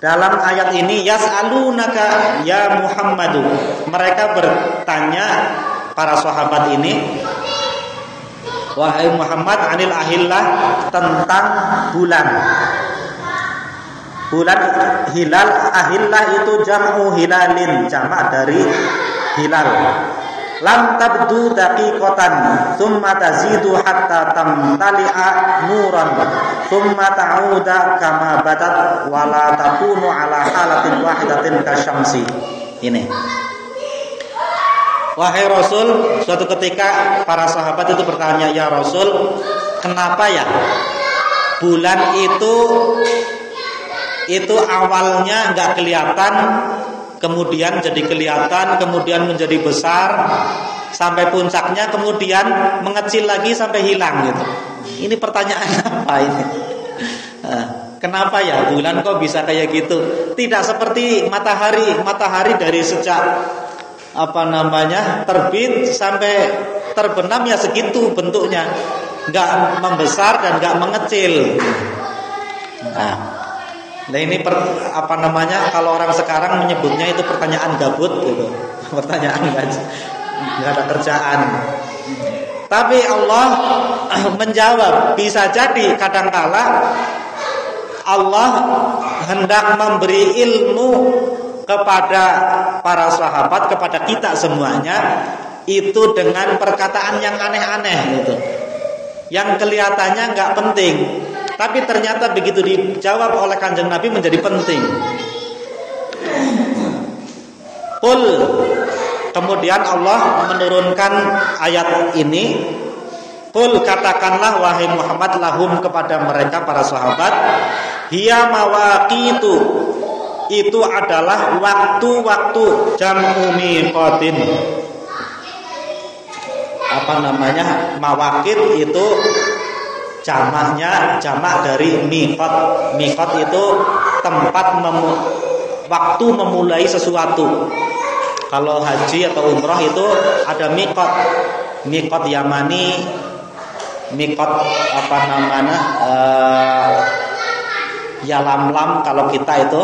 Dalam ayat ini yas'alunaka ya Muhammadu, mereka bertanya para sahabat ini, wahai Muhammad, anil ahillah, tentang bulan. Bulan hilal, ahillah itu jam'u hilalin, jamak dari hilal. Lam tabdu daqiqatan thumma tazidu hatta tamtali'a nuran thumma ta'uda kama badat wa la takunu ala halatin wahidatin kasyamsi. Ini, wahai Rasul, suatu ketika para sahabat itu bertanya, ya Rasul, kenapa ya bulan itu awalnya enggak kelihatan, kemudian jadi kelihatan, kemudian menjadi besar, sampai puncaknya, kemudian mengecil lagi sampai hilang gitu. Ini pertanyaan apa ini? Kenapa ya bulan kok bisa kayak gitu? Tidak seperti matahari. Matahari dari sejak terbit sampai terbenam ya segitu bentuknya, nggak membesar dan nggak mengecil. Nah ini kalau orang sekarang menyebutnya itu pertanyaan gabut gitu. Pertanyaan nggak ada kerjaan. Tapi Allah menjawab, bisa jadi kadangkala Allah hendak memberi ilmu kepada para sahabat, kepada kita semuanya, itu dengan perkataan yang aneh-aneh gitu, yang kelihatannya nggak penting, tapi ternyata begitu dijawab oleh Kanjeng Nabi menjadi penting. Qul, kemudian Allah menurunkan ayat ini. Qul, katakanlah wahai Muhammad, lahum, kepada mereka para sahabat, hiya mawaqitu, itu adalah waktu-waktu, jam'u miqatin. Mawaqit itu jamak dari miqat. Miqat itu tempat waktu memulai sesuatu. Kalau haji atau umrah itu ada miqat. Miqat Yamani, miqat Yalamlam kalau kita itu.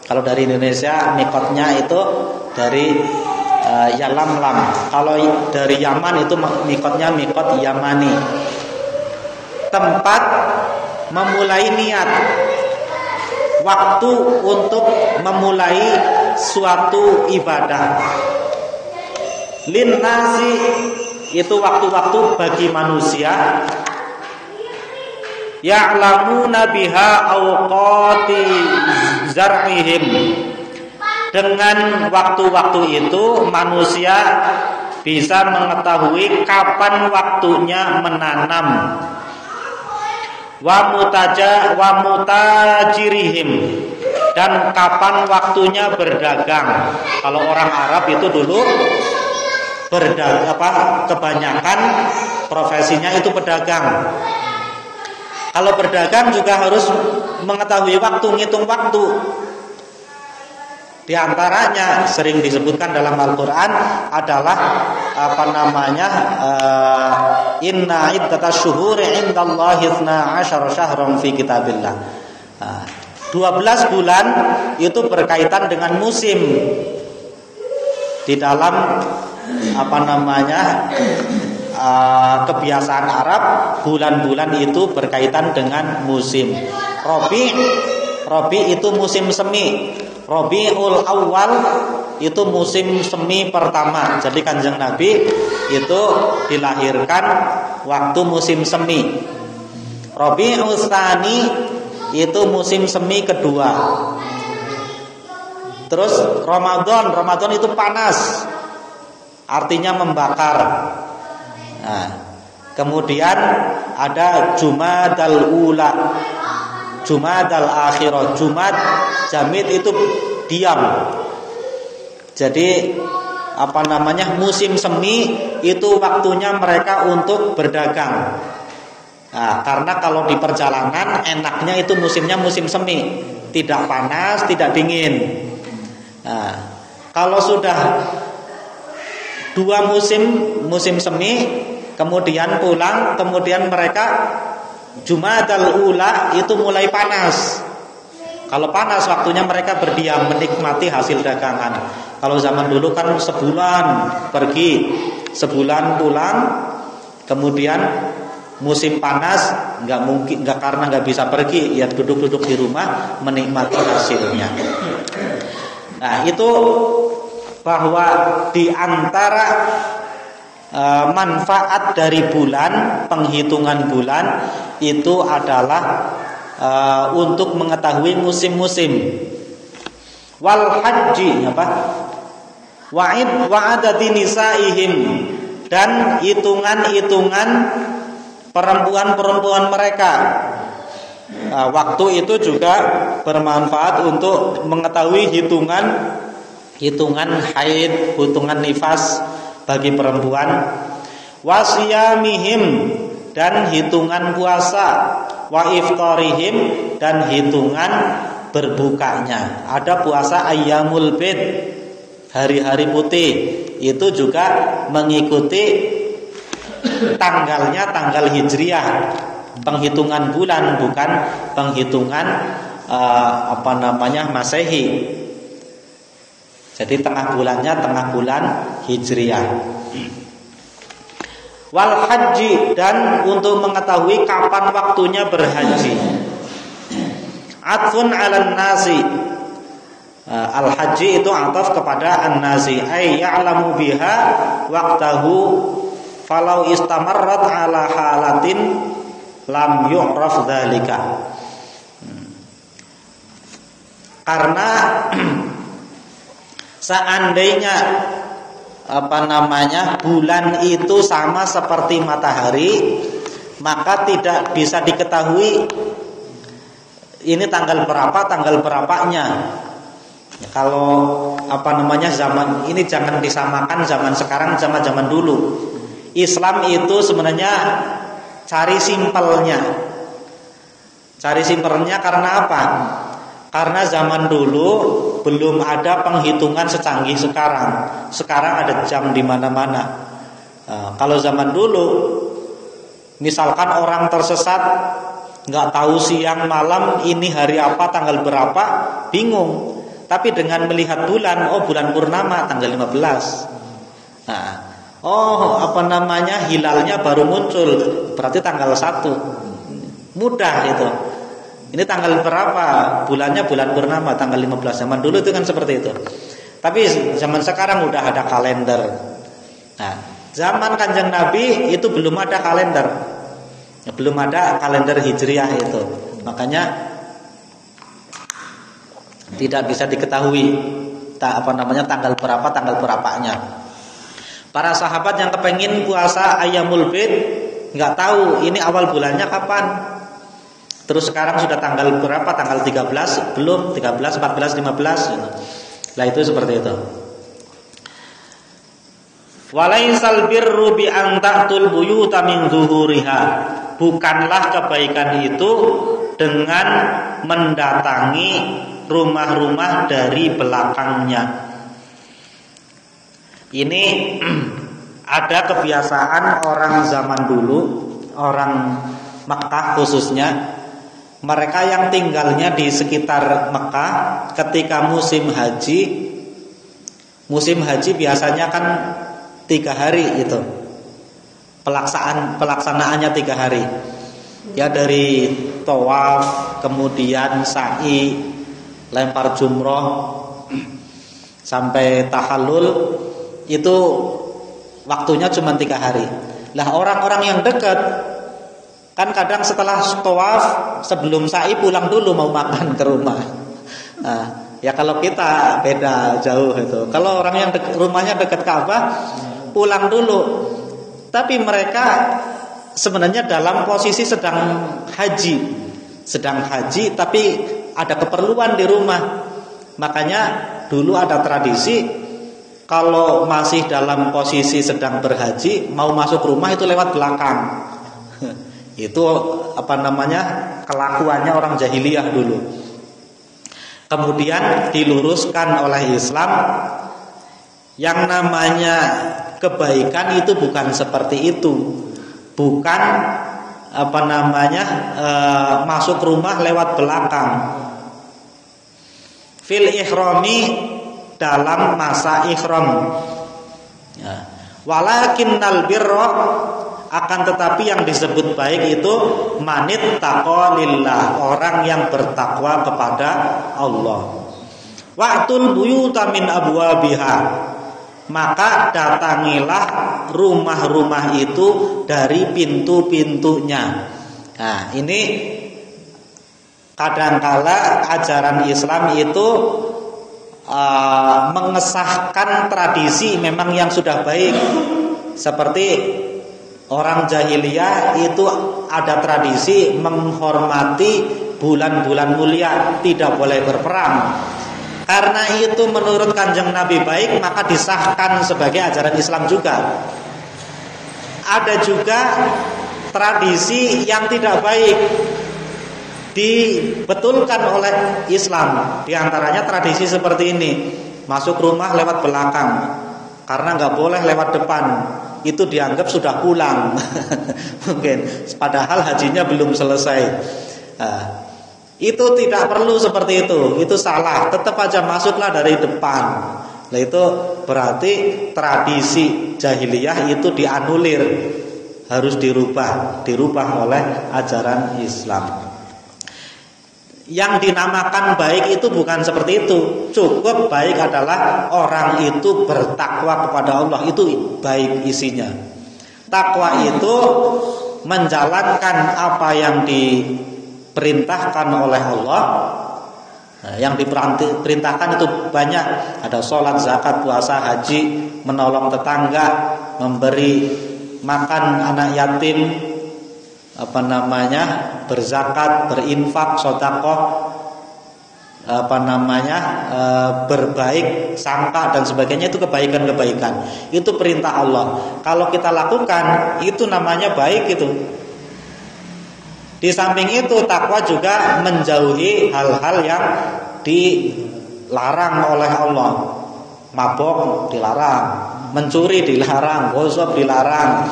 Kalau dari Indonesia miqatnya itu dari Yalamlam. Kalau dari Yaman itu miqatnya miqat Yamani. Tempat memulai niat, waktu untuk memulai suatu ibadah. Linnasi, itu waktu-waktu bagi manusia. Ya'lamuna biha awqati zar'ihim, dengan waktu-waktu itu manusia bisa mengetahui kapan waktunya menanam. Wa mutajirihim, dan kapan waktunya berdagang. Kalau orang Arab itu dulu kebanyakan profesinya itu pedagang. Kalau berdagang juga harus mengetahui waktu, ngitung waktu. Di antaranya sering disebutkan dalam Al-Qur'an adalah inna iddatash syuhuri 'indallahi 12 syahran fi kitabillah. 12 bulan itu berkaitan dengan musim. Di dalam kebiasaan Arab, bulan-bulan itu berkaitan dengan musim. Rabi itu musim semi. Rabiul Awal itu musim semi pertama. Jadi Kanjeng Nabi itu dilahirkan waktu musim semi. Rabiul Tsani itu musim semi kedua. Terus Ramadan itu panas, artinya membakar. Nah, kemudian ada Jumadal Ula, Jumadal Akhirah. Jamid itu diam. Jadi musim semi itu waktunya mereka untuk berdagang. Nah, karena kalau di perjalanan enaknya itu musimnya musim semi, tidak panas, tidak dingin. Nah, kalau sudah 2 musim semi, kemudian pulang, kemudian mereka Jumadal Ula itu mulai panas. Kalau panas waktunya mereka berdiam menikmati hasil dagangan. Kalau zaman dulu kan sebulan pergi, sebulan pulang, kemudian musim panas nggak mungkin, nggak, karena nggak bisa pergi, ya duduk-duduk di rumah menikmati hasilnya. Nah itu bahwa di antara manfaat dari bulan, penghitungan bulan itu adalah untuk mengetahui musim-musim. Wal haji apa? Wa'adati nisaihim, dan hitungan-hitungan perempuan-perempuan mereka. Waktu itu juga bermanfaat untuk mengetahui hitungan haid, hitungan nifas bagi perempuan. Wasiyamihim, dan hitungan puasa. Wa iftarihim, dan hitungan berbukanya. Ada puasa ayyamul bid, hari-hari putih, itu juga mengikuti tanggalnya tanggal hijriah, penghitungan bulan, bukan penghitungan Masehi. Jadi tengah bulannya tengah bulan hijriah. Wal haji, dan untuk mengetahui kapan waktunya berhaji. Atfun 'alan nasi. Al haji itu ataf kepada an-nasi, ay ya'lamu biha waqtahu falau istamarrat ala halatin lam yu'raf dzalika. Karena seandainya bulan itu sama seperti matahari, maka tidak bisa diketahui ini tanggal berapanya. Kalau zaman ini jangan disamakan zaman sekarang sama zaman dulu. Islam itu sebenarnya cari simpelnya. Cari simpelnya karena apa? Karena zaman dulu belum ada penghitungan secanggih sekarang. Sekarang ada jam di mana-mana. Kalau zaman dulu, misalkan orang tersesat, nggak tahu siang malam ini hari apa, tanggal berapa, bingung. Tapi dengan melihat bulan, bulan purnama tanggal 15. Hilalnya baru muncul, berarti tanggal 1. Mudah itu. Ini tanggal berapa? Bulannya bulan purnama tanggal 15. Zaman dulu itu kan seperti itu. Tapi zaman sekarang udah ada kalender. Nah, zaman Kanjeng Nabi itu belum ada kalender. Belum ada kalender hijriah itu. Makanya tidak bisa diketahui tanggal berapanya. Para sahabat yang kepengin puasa ayyamul bid nggak tahu ini awal bulannya kapan. Terus sekarang sudah tanggal berapa? Tanggal 13? Belum, 13, 14, 15. Lah itu seperti itu. Walaisal birru bi an ta'tul buyuta min zuhuriha. Bukanlah kebaikan itu dengan mendatangi rumah-rumah dari belakangnya. Ini ada kebiasaan orang zaman dulu, orang Mekah khususnya. Mereka yang tinggalnya di sekitar Mekah ketika musim haji biasanya kan 3 hari itu. Pelaksanaannya 3 hari. Ya dari tawaf, kemudian sa'i, lempar jumroh sampai tahallul, itu waktunya cuma 3 hari. Lah orang-orang yang dekat kan kadang setelah tawaf sebelum sa'i pulang dulu mau makan ke rumah. Nah, ya kalau kita beda jauh itu. Kalau orang yang rumahnya dekat Ka'bah pulang dulu. Tapi mereka sebenarnya dalam posisi sedang haji tapi ada keperluan di rumah. Makanya dulu ada tradisi kalau masih dalam posisi sedang berhaji mau masuk rumah itu lewat belakang. Itu kelakuannya orang jahiliyah dulu. Kemudian diluruskan oleh Islam, yang namanya kebaikan itu bukan seperti itu. Bukan masuk rumah lewat belakang. fil ihrami dalam masa ihram. Ya. Walakinnal birra akan tetapi yang disebut baik itu manit taqalillah, orang yang bertakwa kepada Allah. Wa'tul buyuta min abwabiha, maka datangilah rumah-rumah itu dari pintu-pintunya. Nah, ini kadangkala ajaran Islam itu mengesahkan tradisi memang yang sudah baik. Seperti orang jahiliyah itu ada tradisi menghormati bulan-bulan mulia, tidak boleh berperang. Karena itu menurut Kanjeng Nabi baik, maka disahkan sebagai ajaran Islam juga. Ada juga tradisi yang tidak baik, dibetulkan oleh Islam. Di antaranya tradisi seperti ini, masuk rumah lewat belakang, karena nggak boleh lewat depan. Itu dianggap sudah pulang. Mungkin padahal hajinya belum selesai. Itu tidak perlu seperti itu salah. Tetap aja masuklah dari depan. Nah, itu berarti tradisi jahiliyah itu dianulir, harus dirubah oleh ajaran Islam. Yang dinamakan baik itu bukan seperti itu. Cukup baik adalah orang itu bertakwa kepada Allah, itu baik isinya. Takwa itu menjalankan apa yang diperintahkan oleh Allah. Nah, yang diperintahkan itu banyak. Ada sholat, zakat, puasa, haji, menolong tetangga, memberi makan anak yatim, berzakat, berinfak, sedekah, berbaik sangka dan sebagainya. Itu kebaikan-kebaikan. Itu perintah Allah. Kalau kita lakukan, itu namanya baik itu. Di samping itu takwa juga menjauhi hal-hal yang dilarang oleh Allah. Mabok dilarang, mencuri dilarang, gosip dilarang,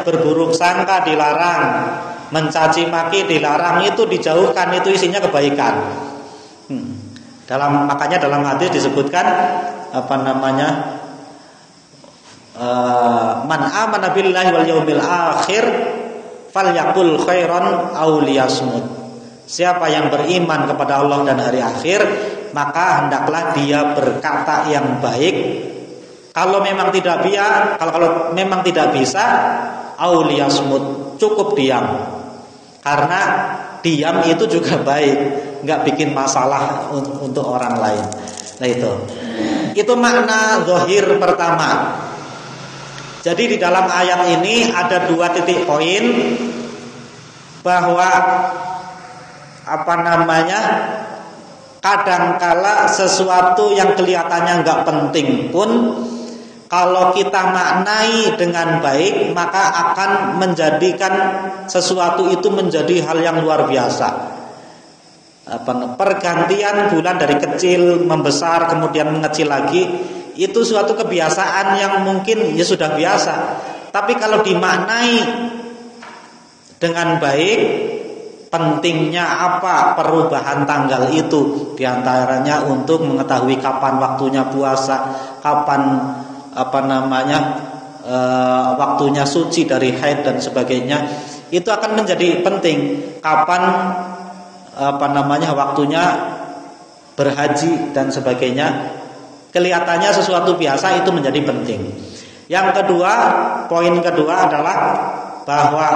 berburuk sangka dilarang, mencaci maki dilarang. Itu dijauhkan, itu isinya kebaikan. Makanya dalam hadis disebutkan man amana billahi wal yaumil akhir falyaqul khairan aw liyasmut. Siapa yang beriman kepada Allah dan hari akhir, maka hendaklah dia berkata yang baik. Kalau memang tidak bisa, auliyasmut, cukup diam. Karena diam itu juga baik, nggak bikin masalah untuk orang lain. Nah, itu makna zahir pertama. Jadi di dalam ayat ini ada 2 titik poin, bahwa kadangkala sesuatu yang kelihatannya nggak penting pun, kalau kita maknai dengan baik, maka akan menjadikan sesuatu itu menjadi hal yang luar biasa. Pergantian bulan dari kecil membesar kemudian mengecil lagi, itu suatu kebiasaan yang mungkin ya sudah biasa. Tapi kalau dimaknai dengan baik, pentingnya apa perubahan tanggal itu, diantaranya untuk mengetahui kapan waktunya puasa, kapan waktunya suci dari haid dan sebagainya. Itu akan menjadi penting. Kapan waktunya berhaji dan sebagainya. Kelihatannya sesuatu biasa, itu menjadi penting. Yang kedua, poin kedua adalah bahwa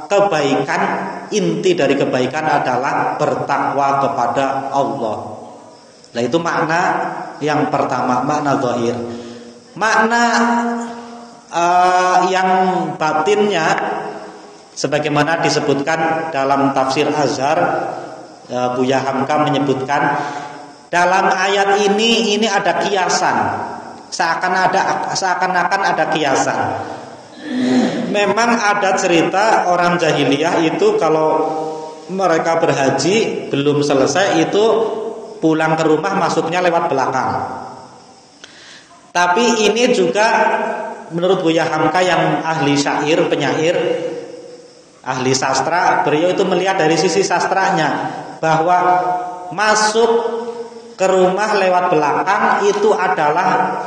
kebaikan, inti dari kebaikan adalah bertakwa kepada Allah. Nah, itu makna yang pertama, makna zahir. Makna yang batinnya, sebagaimana disebutkan dalam tafsir Azhar, Buya Hamka menyebutkan dalam ayat ini ada kiasan, seakan-akan ada kiasan. Memang ada cerita orang jahiliyah itu kalau mereka berhaji belum selesai itu pulang ke rumah masuknya lewat belakang. Tapi ini juga menurut Buya Hamka yang ahli syair, penyair, ahli sastra, beliau itu melihat dari sisi sastranya bahwa masuk ke rumah lewat belakang itu adalah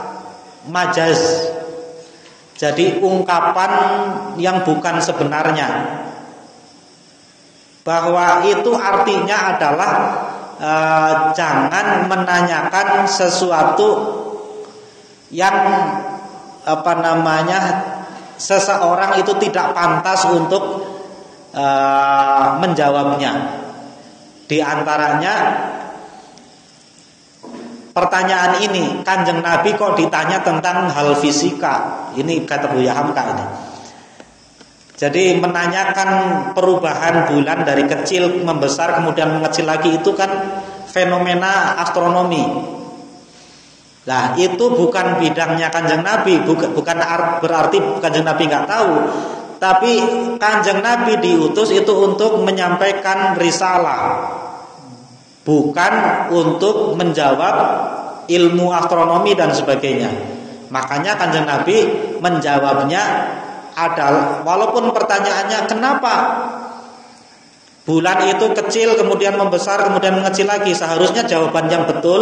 majaz. Jadi ungkapan yang bukan sebenarnya. Bahwa itu artinya adalah jangan menanyakan sesuatu yang seseorang itu tidak pantas untuk menjawabnya. Di antaranya pertanyaan ini, Kanjeng Nabi kok ditanya tentang hal fisika? Ini kata Buya Hamka ini. Jadi menanyakan perubahan bulan dari kecil membesar kemudian mengecil lagi itu kan fenomena astronomi. Nah, itu bukan bidangnya Kanjeng Nabi, bukan berarti Kanjeng Nabi nggak tahu. Tapi Kanjeng Nabi diutus itu untuk menyampaikan risalah, bukan untuk menjawab ilmu astronomi dan sebagainya. Makanya Kanjeng Nabi menjawabnya adalah, walaupun pertanyaannya kenapa bulan itu kecil kemudian membesar kemudian mengecil lagi, seharusnya jawaban yang betul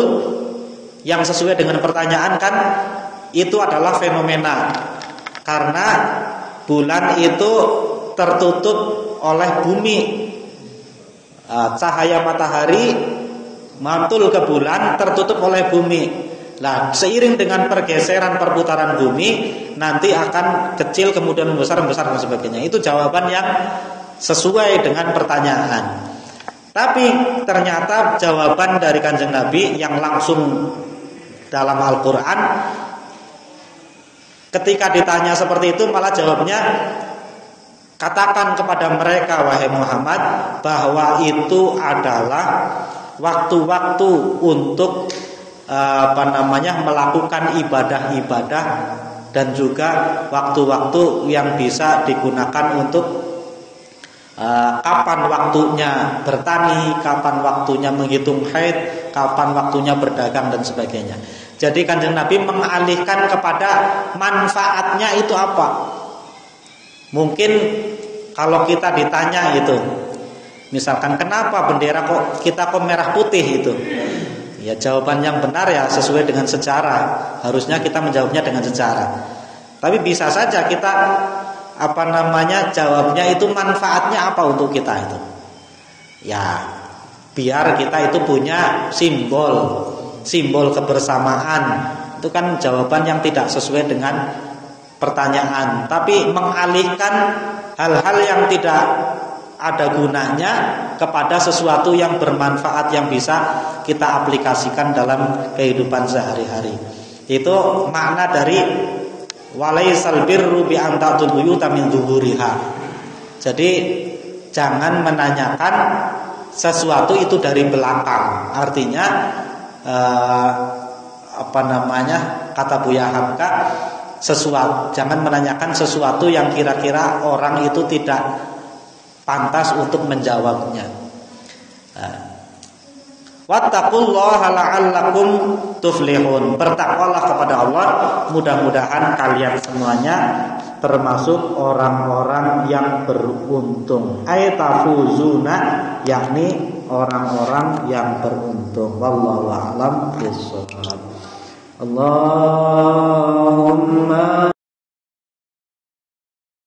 yang sesuai dengan pertanyaan kan itu adalah fenomena. Karena bulan itu tertutup oleh bumi, cahaya matahari mantul ke bulan tertutup oleh bumi. Nah, seiring dengan pergeseran perputaran bumi nanti akan kecil kemudian membesar dan sebagainya. Itu jawaban yang sesuai dengan pertanyaan. Tapi ternyata jawaban dari Kanjeng Nabi yang langsung dalam Al-Quran, ketika ditanya seperti itu malah jawabnya, katakan kepada mereka wahai Muhammad bahwa itu adalah waktu-waktu untuk melakukan ibadah-ibadah dan juga waktu-waktu yang bisa digunakan untuk kapan waktunya bertani, kapan waktunya menghitung haid, kapan waktunya berdagang dan sebagainya. Jadi Kanjeng Nabi mengalihkan kepada manfaatnya itu apa. Mungkin kalau kita ditanya itu, misalkan kenapa bendera kita kok merah putih itu, ya jawaban yang benar ya sesuai dengan sejarah. Harusnya kita menjawabnya dengan sejarah. Tapi bisa saja kita jawabnya itu manfaatnya apa untuk kita itu. Ya, biar kita itu punya simbol kebersamaan. Itu kan jawaban yang tidak sesuai dengan pertanyaan. Tapi mengalihkan hal-hal yang tidak ada gunanya kepada sesuatu yang bermanfaat yang bisa kita aplikasikan dalam kehidupan sehari-hari. Itu makna dari walaisal birru bi an ta'tul buyuta min zuhuriha. Jadi jangan menanyakan sesuatu itu dari belakang. Artinya kata Buya Hamka, jangan menanyakan sesuatu yang kira-kira orang itu tidak pantas untuk menjawabnya. Wattaqullaha la'allakum tuflihun. Bertakwalah kepada Allah, mudah-mudahan kalian semuanya termasuk orang-orang yang beruntung. Ay tafuzuna, yakni orang-orang yang beruntung. Wallahu a'lam bishawab. Allahumma